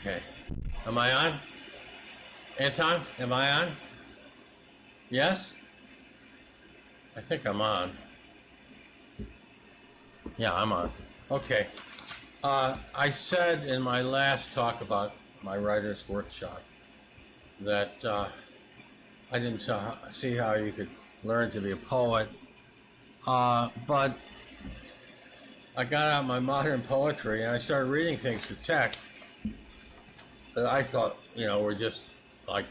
Okay. Am I on? Anton, am I on? Yes? I think I'm on. Yeah, I'm on. Okay. I said in my last talk about my writer's workshop that I didn't see how you could learn to be a poet, but I got out my modern poetry and I started reading things to text that I thought, were just like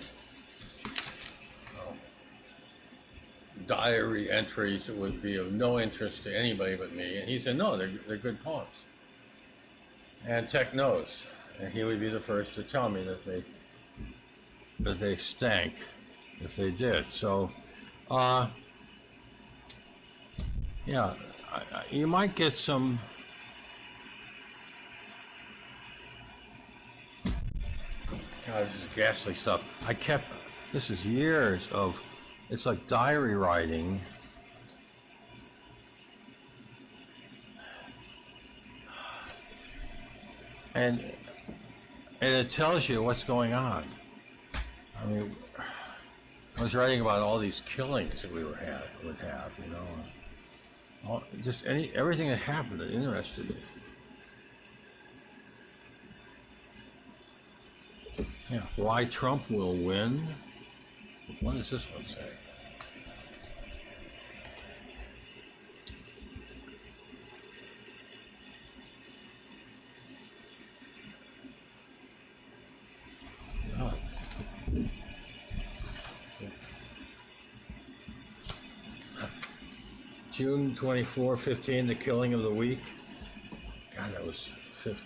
diary entries that would be of no interest to anybody but me. And he said, no, they're good poems. And Tech knows, and he would be the first to tell me that they stank if they did. So, yeah, you might get some. God, this is ghastly stuff. This is years of, it's like diary writing. And it tells you what's going on. I mean, I was writing about all these killings that we would have, everything that happened that interested me. Yeah, why Trump will win. What does this one say? June 24, 15, the killing of the week. God, that was 50.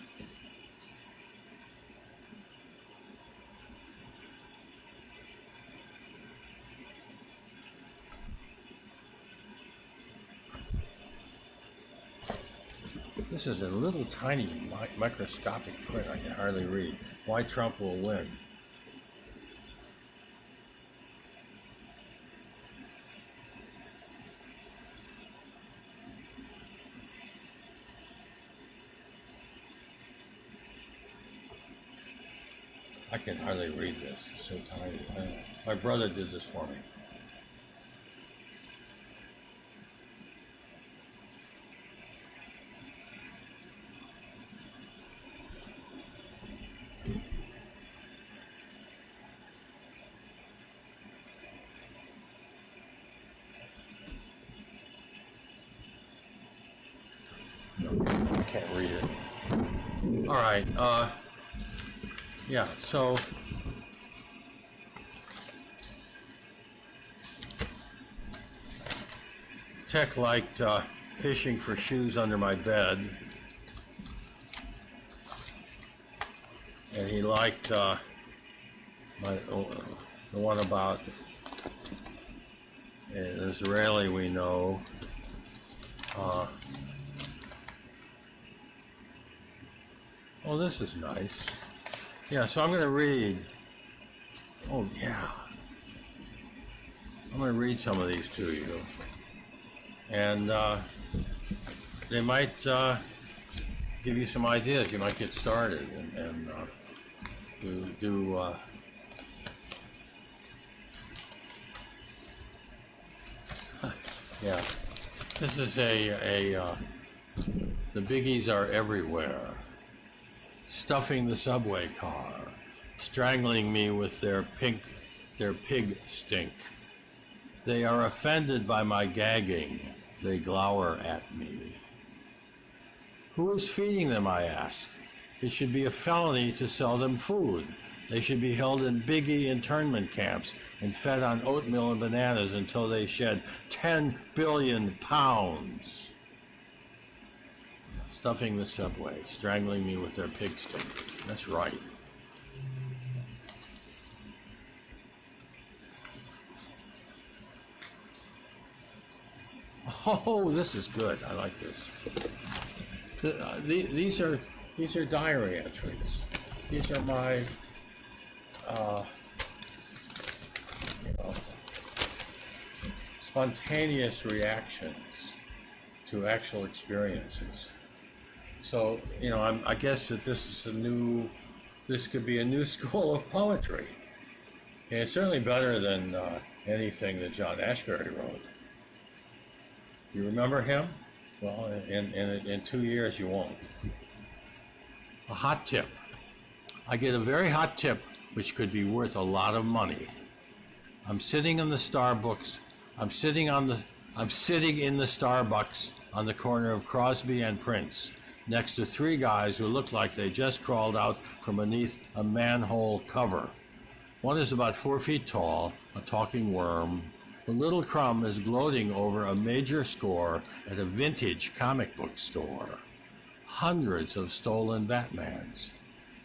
This is a little tiny microscopic print I can hardly read. Why Trump will win. I can hardly read this. It's so tiny. My brother did this for me. No, I can't read it. All right. Yeah, so Tech liked fishing for shoes under my bed, and he liked the one about an Israeli we know. Oh, this is nice. Yeah, so I'm going to read. Oh, yeah. I'm going to read some of these to you. And they might give you some ideas. You might get started and do yeah. This is the biggies are everywhere. Stuffing the subway car, strangling me with their pig stink. They are offended by my gagging. They glower at me. Who is feeding them, I ask? It should be a felony to sell them food. They should be held in biggie internment camps and fed on oatmeal and bananas until they shed 10 billion pounds. Stuffing the subway, strangling me with their pig stink. That's right. Oh, this is good. I like this. These are diary entries. These are my spontaneous reactions to actual experiences. So, I guess that this is a new this could be a new school of poetry. And it's certainly better than anything that John Ashbery wrote. You remember him? Well, in 2 years you won't. A hot tip. I get a very hot tip, which could be worth a lot of money. I'm sitting in the Starbucks. I'm sitting in the Starbucks on the corner of Crosby and Prince, next to three guys who look like they just crawled out from beneath a manhole cover. One is about 4 feet tall, a talking worm. The little crumb is gloating over a major score at a vintage comic book store. Hundreds of stolen Batmans.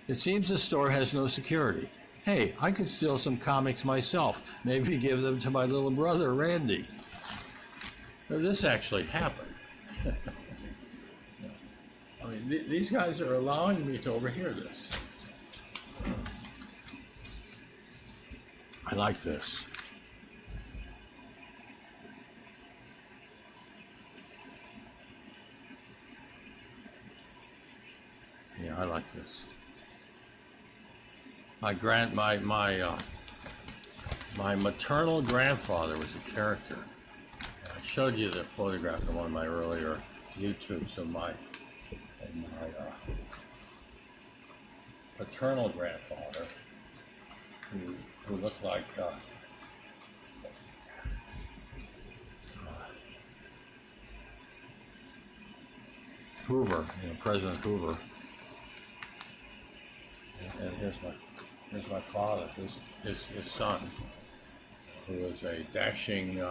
It seems the store has no security. Hey, I could steal some comics myself. Maybe give them to my little brother, Randy. Now, this actually happened. I mean, these guys are allowing me to overhear this. I like this. Yeah, I like this. My maternal grandfather was a character. I showed you the photograph in one of my earlier YouTubes of my paternal grandfather, who looked like Hoover, President Hoover. And here's my father, his son, who was a dashing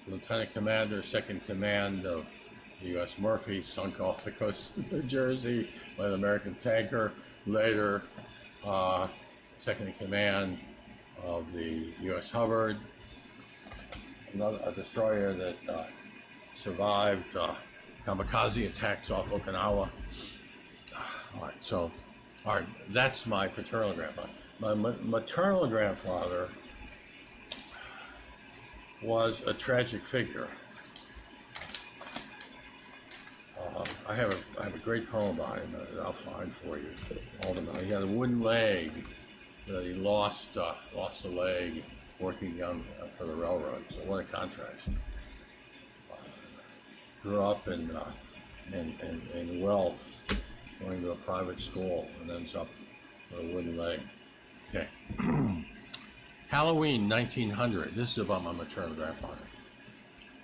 lieutenant commander, second command of the U.S. Murphy, sunk off the coast of New Jersey by the American tanker. Later, second in command of the U.S. Hubbard, a destroyer that survived kamikaze attacks off Okinawa. All right, that's my paternal grandfather. My maternal grandfather was a tragic figure. I have a great poem about him that I'll find for you. He had a wooden leg that he lost a leg working for the railroad. So what a contrast. Grew up in wealth, going to a private school, and ends up with a wooden leg. Okay. Halloween 1900. This is about my maternal grandfather.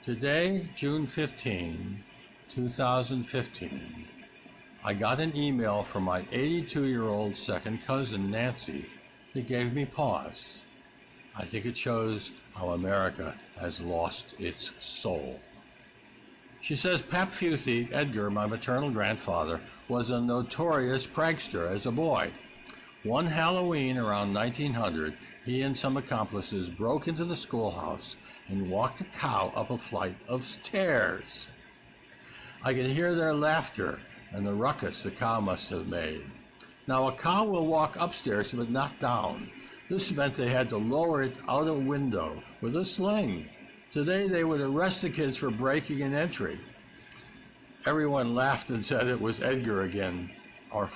Today, June 15, 2015, I got an email from my 82-year-old second cousin, Nancy, that gave me pause. I think it shows how America has lost its soul. She says Pap Futhy, Edgar, my maternal grandfather, was a notorious prankster as a boy. One Halloween around 1900, he and some accomplices broke into the schoolhouse and walked a cow up a flight of stairs. I can hear their laughter and the ruckus the cow must have made. Now, a cow will walk upstairs but not down. This meant they had to lower it out a window with a sling. Today, they would arrest the kids for breaking an entry. Everyone laughed and said it was Edgar again. Our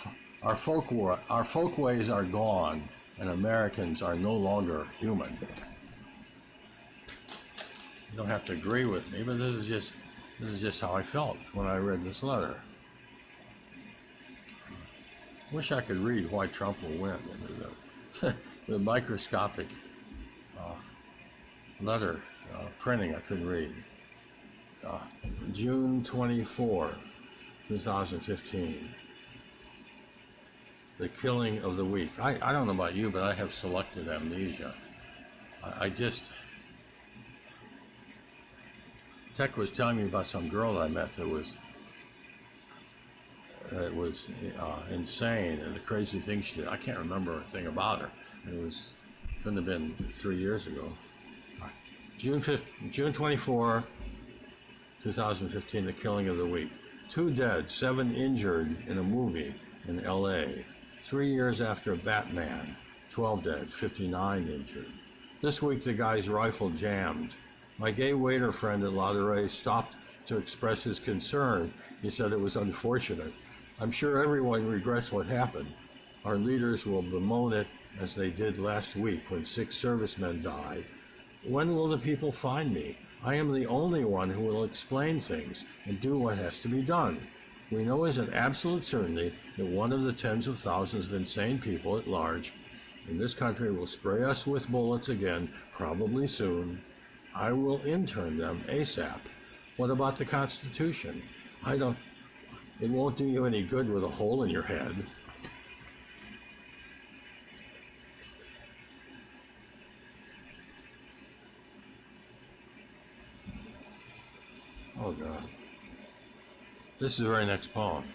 folkways are gone, and Americans are no longer human. You don't have to agree with me, but this is just how I felt when I read this letter. Wish I could read why Trump will win. The microscopic letter printing I couldn't read. June 24, 2015. The killing of the week. I don't know about you, but I have selective amnesia. Tech was telling me about some girl that I met that was insane, and the crazy things she did. I can't remember a thing about her. Couldn't have been 3 years ago. June 24, 2015, the killing of the week. 2 dead, 7 injured in a movie in L.A. 3 years after Batman, 12 dead, 59 injured. This week, the guy's rifle jammed. My gay waiter friend at La Durée stopped to express his concern. He said it was unfortunate. I'm sure everyone regrets what happened. Our leaders will bemoan it as they did last week when 6 servicemen died. When will the people find me? I am the only one who will explain things and do what has to be done. We know as an absolute certainty that one of the tens of thousands of insane people at large in this country will spray us with bullets again, probably soon. I will intern them ASAP. What about the Constitution? It won't do you any good with a hole in your head. Oh, God. This is the very next poem.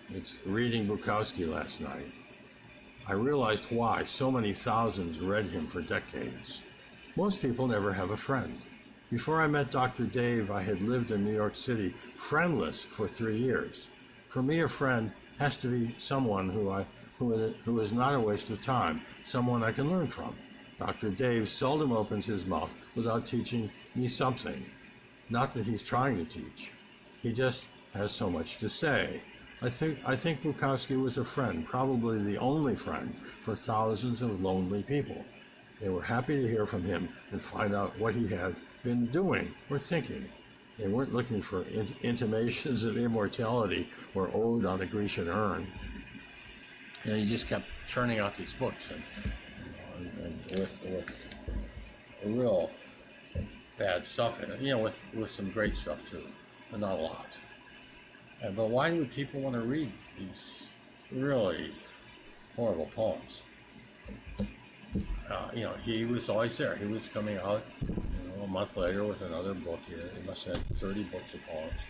It's reading Bukowski last night. I realized why so many thousands read him for decades. Most people never have a friend. Before I met Dr. Dave, I had lived in New York City friendless for 3 years. For me, a friend has to be someone who is not a waste of time, someone I can learn from. Dr. Dave seldom opens his mouth without teaching me something. Not that he's trying to teach. He just has so much to say. I think Bukowski was a friend, probably the only friend for thousands of lonely people. They were happy to hear from him and find out what he had been doing or thinking. They weren't looking for intimations of immortality or ode on a Grecian urn. And he just kept churning out these books and with real bad stuff in it, with some great stuff too, but not a lot. But why would people want to read these really horrible poems? He was always there. He was coming out, a month later with another book. He must have had 30 books of poems,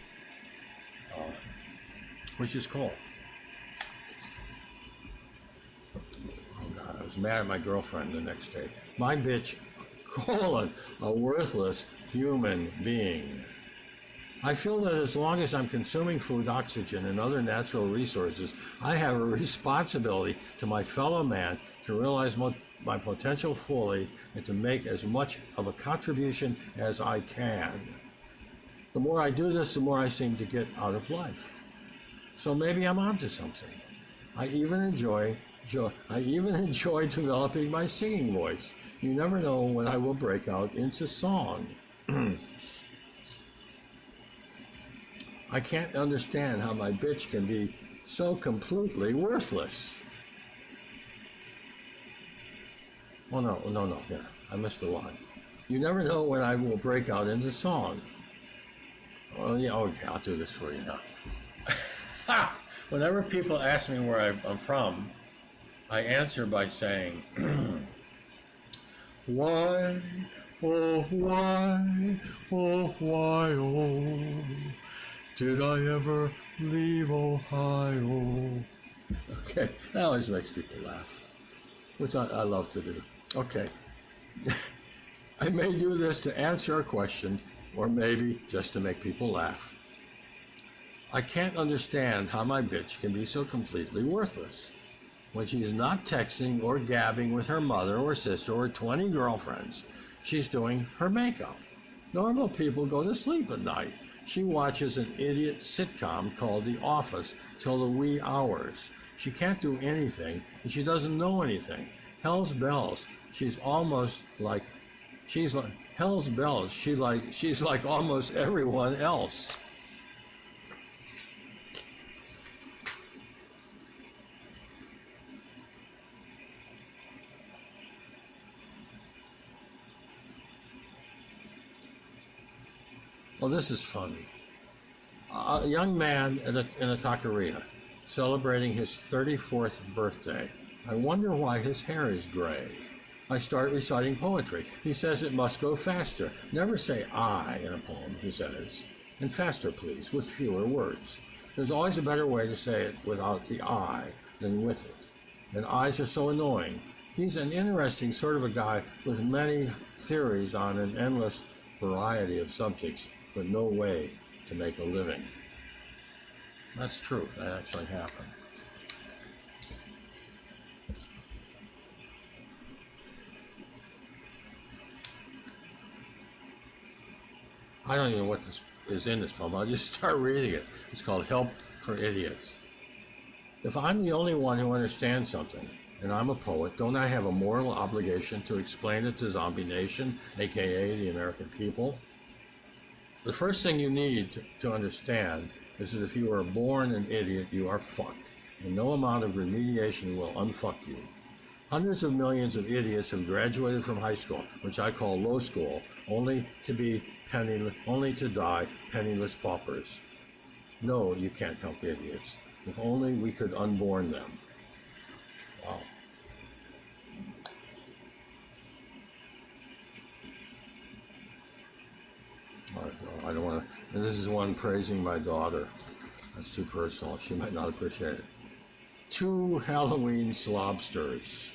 which is cool. Oh God, I was mad at my girlfriend the next day. My bitch, a worthless human being. I feel that as long as I'm consuming food, oxygen, and other natural resources, I have a responsibility to my fellow man to realize my potential fully and to make as much of a contribution as I can. The more I do this, the more I seem to get out of life. So maybe I'm onto something. I even enjoy developing my singing voice. You never know when I will break out into song. I can't understand how my bitch can be so completely worthless. Oh, no, yeah, I missed a line. You never know when I will break out into song. Well, yeah, okay, I'll do this for you now. Whenever people ask me where I'm from, I answer by saying, why, oh, why, oh, did I ever leave Ohio? Okay, that always makes people laugh, which I love to do. Okay, I may do this to answer a question, or maybe just to make people laugh. I can't understand how my bitch can be so completely worthless. When she's not texting or gabbing with her mother or sister or 20 girlfriends, she's doing her makeup. Normal people go to sleep at night. She watches an idiot sitcom called The Office till the wee hours. She can't do anything, and she doesn't know anything. Hell's bells. She's like almost everyone else. Well, this is funny. A young man in a taqueria celebrating his 34th birthday. I wonder why his hair is gray. I start reciting poetry. He says it must go faster. Never say I in a poem, he says. And faster, please, with fewer words. There's always a better way to say it without the I than with it. And I's are so annoying. He's an interesting sort of a guy with many theories on an endless variety of subjects, but no way to make a living. That's true. That actually happened. I don't even know what this is in this poem. I'll just start reading it. It's called Help for Idiots. If I'm the only one who understands something, and I'm a poet, don't I have a moral obligation to explain it to Zombie Nation, aka the American people? The first thing you need to understand is that if you are born an idiot, you are fucked, and no amount of remediation will unfuck you. Hundreds of millions of idiots have graduated from high school, which I call low school, only to die penniless paupers. No, you can't help idiots. If only we could unborn them. Wow. All right, well, I don't want to. And this is one praising my daughter. That's too personal. She might not appreciate it. 2 Halloween slobsters.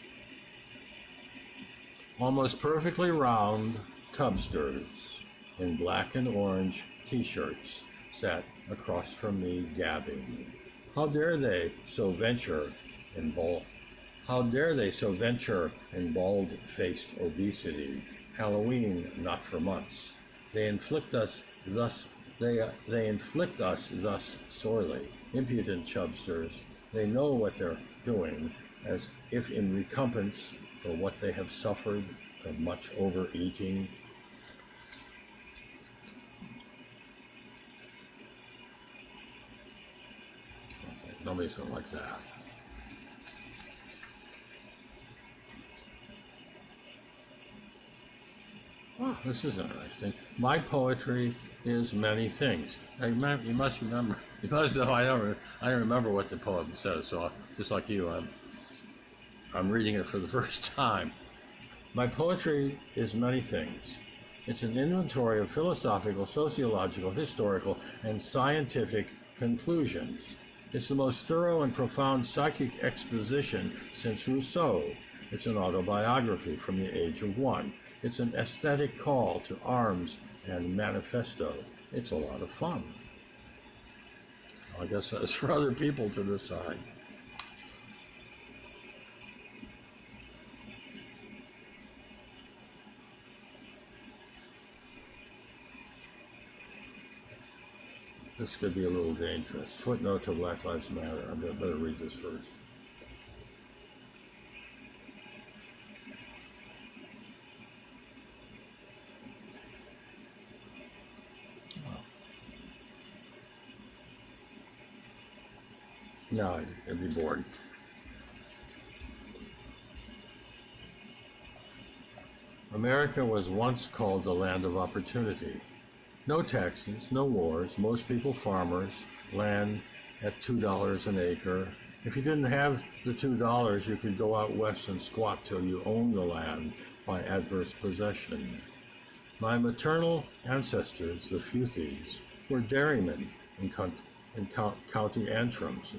Almost perfectly round tubsters in black and orange t-shirts sat across from me gabbing. How dare they so venture in bald-faced obesity? Halloween not for months. They inflict us thus sorely. Impudent chubsters. They know what they're doing, as if in recompense for what they have suffered from much overeating. Okay, nobody's gonna like that. Oh, this is interesting. My poetry is many things. You must remember. You must know I don't remember what the poem says. So just like you, I'm reading it for the first time. My poetry is many things. It's an inventory of philosophical, sociological, historical, and scientific conclusions. It's the most thorough and profound psychic exposition since Rousseau. It's an autobiography from the age of 1. It's an aesthetic call to arms and manifesto. It's a lot of fun. I guess that's for other people to decide. This could be a little dangerous. Footnote to Black Lives Matter. I better read this first. No, I'd be bored. America was once called the land of opportunity. No taxes, no wars, most people farmers, land at $2 an acre. If you didn't have the $2, you could go out west and squat till you owned the land by adverse possession. My maternal ancestors, the Futhies, were dairymen in County Antrim's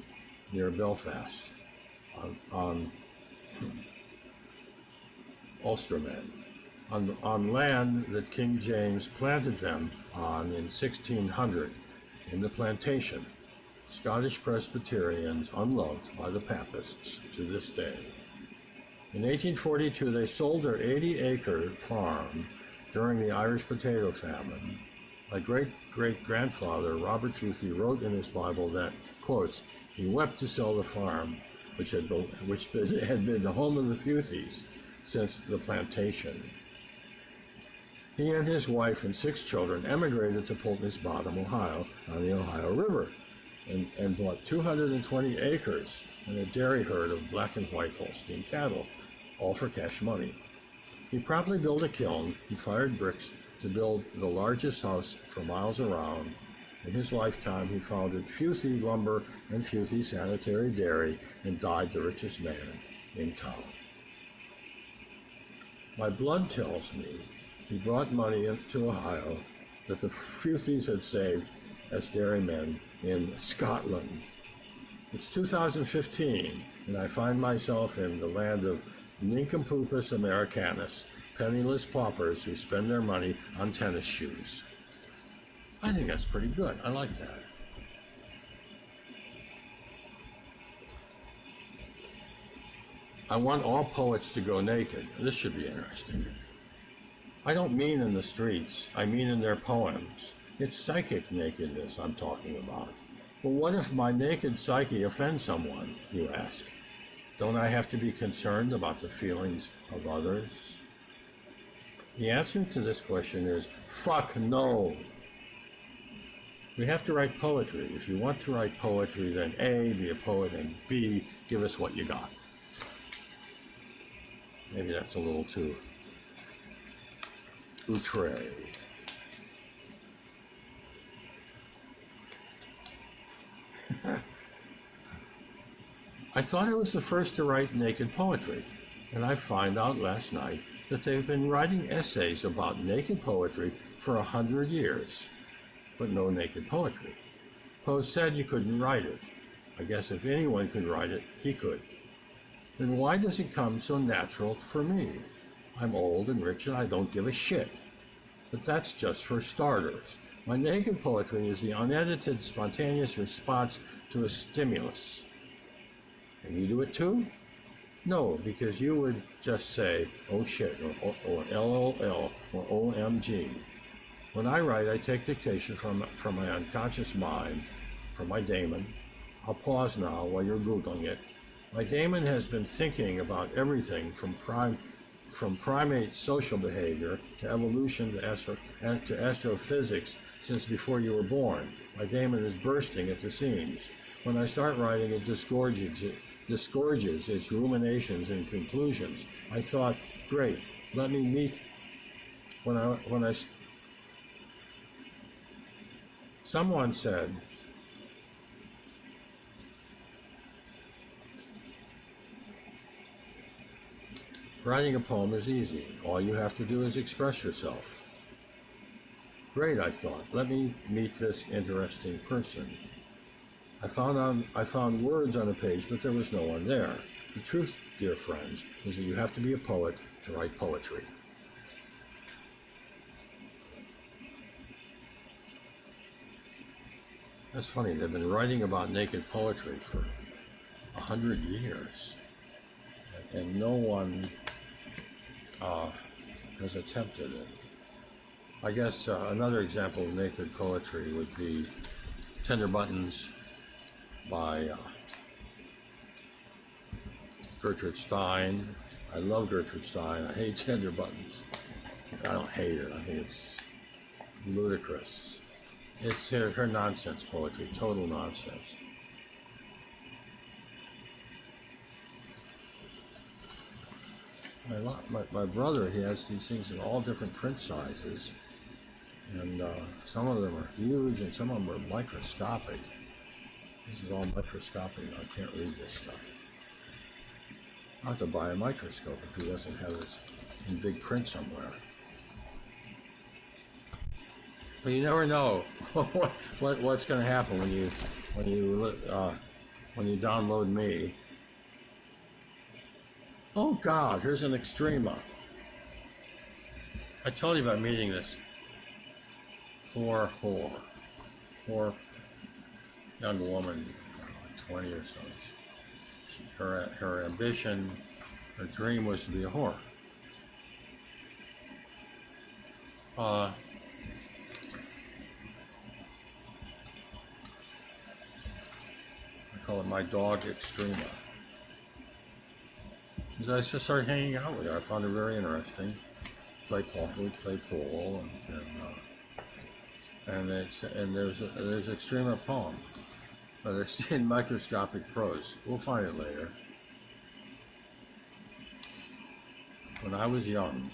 near Belfast, on Ulstermen, on land that King James planted them on in 1600 in the plantation. Scottish Presbyterians unloved by the Papists to this day. In 1842, they sold their 80-acre farm during the Irish potato famine. My great-great-grandfather, Robert Futhi, wrote in his Bible that, quotes, he wept to sell the farm, which had been the home of the Futhies since the plantation. He and his wife and 6 children emigrated to Pulteney's Bottom, Ohio, on the Ohio River, and bought 220 acres and a dairy herd of black and white Holstein cattle, all for cash money. He promptly built a kiln and fired bricks to build the largest house for miles around. In his lifetime, he founded Futhi Lumber and Futhi Sanitary Dairy and died the richest man in town. My blood tells me he brought money into Ohio that the Futhis had saved as dairymen in Scotland. It's 2015, and I find myself in the land of nincompoopas Americanus, penniless paupers who spend their money on tennis shoes. I think that's pretty good. I like that. I want all poets to go naked. This should be interesting. I don't mean in the streets. I mean in their poems. It's psychic nakedness I'm talking about. Well, what if my naked psyche offends someone, you ask? Don't I have to be concerned about the feelings of others? The answer to this question is, fuck no. We have to write poetry. If you want to write poetry, then A, be a poet, and B, give us what you got. Maybe that's a little too outre. I thought I was the first to write naked poetry, and I found out last night that they've been writing essays about naked poetry for 100 years, but no naked poetry. Poe said you couldn't write it. I guess if anyone could write it, he could. Then why does it come so natural for me? I'm old and rich and I don't give a shit. But that's just for starters. My naked poetry is the unedited, spontaneous response to a stimulus. Can you do it too? No, because you would just say, oh shit, or LOL, or OMG. When I write, I take dictation from my unconscious mind, from my daemon. I'll pause now while you're Googling it. My daemon has been thinking about everything from primate social behavior to evolution to astrophysics since before you were born. My daemon is bursting at the seams. When I start writing, it disgorges its ruminations and conclusions. I thought, great, let me meet someone said, writing a poem is easy. All you have to do is express yourself. Great, I thought. Let me meet this interesting person. I found words on a page, but there was no one there. The truth, dear friends, is that you have to be a poet to write poetry. That's funny. They've been writing about naked poetry for 100 years, and no one has attempted it. I guess another example of naked poetry would be Tender Buttons by Gertrude Stein. I love Gertrude Stein. I hate Tender Buttons. I don't hate it. I think it's ludicrous. It's her nonsense poetry, total nonsense. My brother, he has these things in all different print sizes, and some of them are huge and some of them are microscopic. This is all microscopic. I can't read this stuff. I'll have to buy a microscope if he doesn't have this in big print somewhere. But you never know what's going to happen when you download me. Oh God, here's an Extrema. I told you about meeting this poor young woman, 20 or so. Her ambition, her dream was to be a whore. I call it my dog Extrema. As I just started hanging out with her, I found her very interesting. We played pool, and there's Extrema poem, but it's in microscopic prose. We'll find it later. When I was young,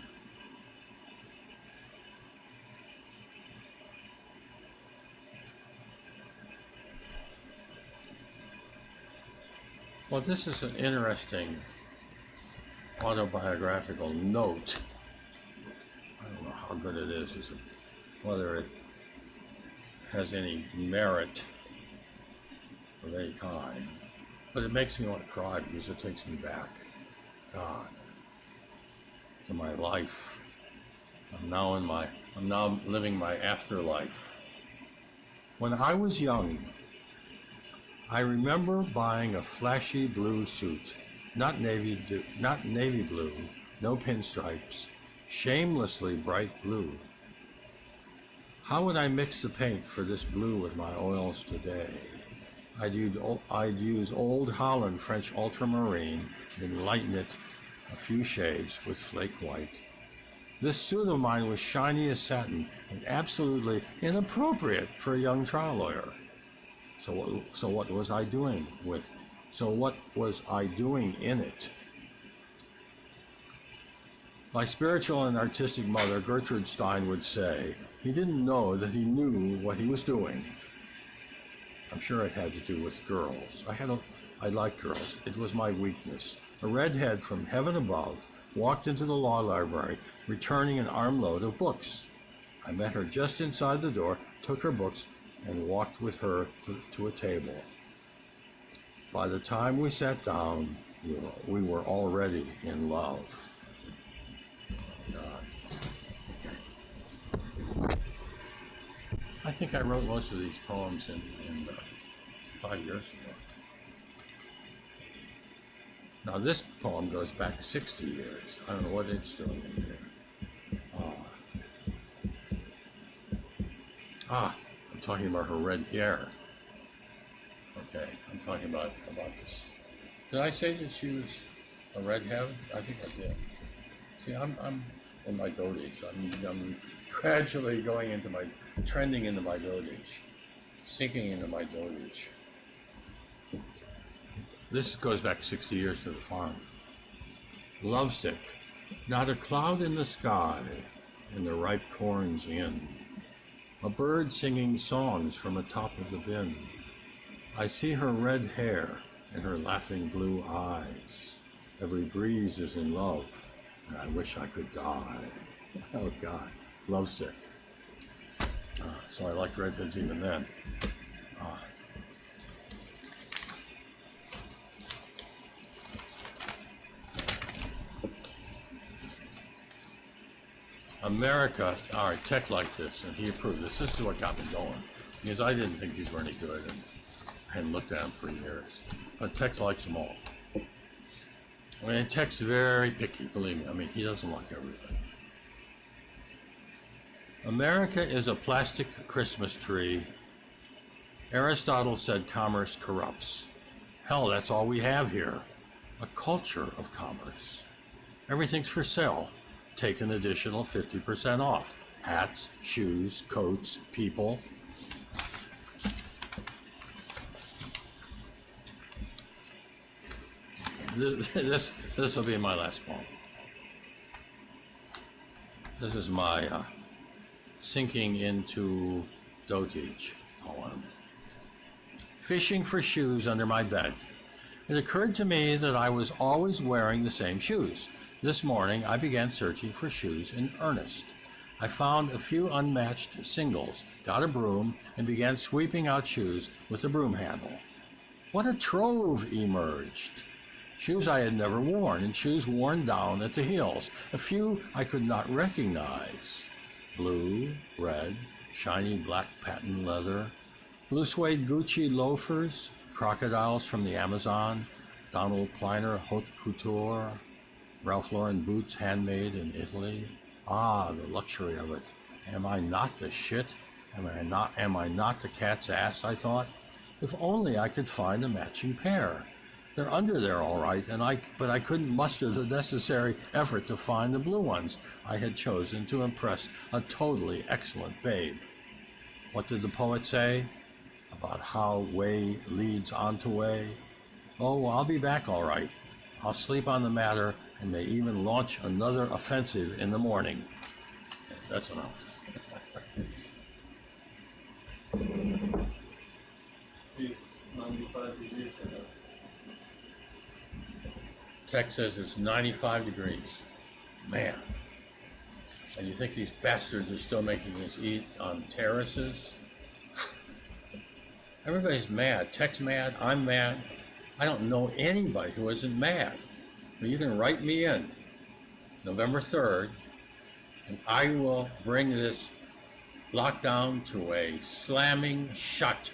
well, this is an interesting autobiographical note. I don't know how good it is, whether it has any merit of any kind, but it makes me want to cry because it takes me back, God, to my life. I'm now living my afterlife. When I was young, I remember buying a flashy blue suit. Not navy blue, no pinstripes, shamelessly bright blue. How would I mix the paint for this blue with my oils today? I'd use Old Holland French ultramarine and lighten it a few shades with flake white. This suit of mine was shiny as satin and absolutely inappropriate for a young trial lawyer. So what was I doing in it? My spiritual and artistic mother, Gertrude Stein, would say he didn't know that he knew what he was doing. I'm sure it had to do with girls. I liked girls. It was my weakness. A redhead from heaven above walked into the law library, returning an armload of books. I met her just inside the door, took her books, and walked with her to a table. By the time we sat down, we were already in love. I think I wrote most of these poems in 5 years ago. Now this poem goes back 60 years. I don't know what it's doing in here. I'm talking about her red hair. Okay, I'm talking about this. Did I say that she was a redhead? I think I did. See, I'm in my dotage. I'm gradually trending into my dotage, sinking into my dotage. This goes back 60 years to the farm. Lovesick, not a cloud in the sky, and the ripe corn's in. A bird singing songs from atop of the bin. I see her red hair and her laughing blue eyes. Every breeze is in love, and I wish I could die. Oh God, lovesick. So I liked redheads even then. America, all right, Tech liked this, and he approved this. This is what got me going, because I didn't think these were any good, and I hadn't looked at them for years. But Tech likes them all. I mean, Tech's very picky, believe me. I mean, he doesn't like everything. America is a plastic Christmas tree. Aristotle said commerce corrupts. Hell, that's all we have here. A culture of commerce. Everything's for sale. Take an additional 50% off. Hats, shoes, coats, people. This will be my last poem. This is my sinking into dotage poem. Fishing for shoes under my bed. It occurred to me that I was always wearing the same shoes. This morning, I began searching for shoes in earnest. I found a few unmatched singles, got a broom, and began sweeping out shoes with a broom handle. What a trove emerged! Shoes I had never worn, and shoes worn down at the heels. A few I could not recognize. Blue, red, shiny black patent leather, blue suede Gucci loafers, crocodiles from the Amazon, Donald Pliner haute couture, Ralph Lauren boots handmade in Italy. Ah, the luxury of it. Am I not the shit? Am I not the cat's ass, I thought? If only I could find a matching pair. They're under there all right, but I couldn't muster the necessary effort to find the blue ones I had chosen to impress a totally excellent babe. What did the poet say about how way leads on to way? Oh, I'll be back all right. I'll sleep on the matter and may even launch another offensive in the morning. That's enough. Tech says it's 95 degrees. Man. And you think these bastards are still making us eat on terraces? Everybody's mad. Tech's mad. I'm mad. I don't know anybody who isn't mad. But you can write me in November 3rd, and I will bring this lockdown to a slamming shut.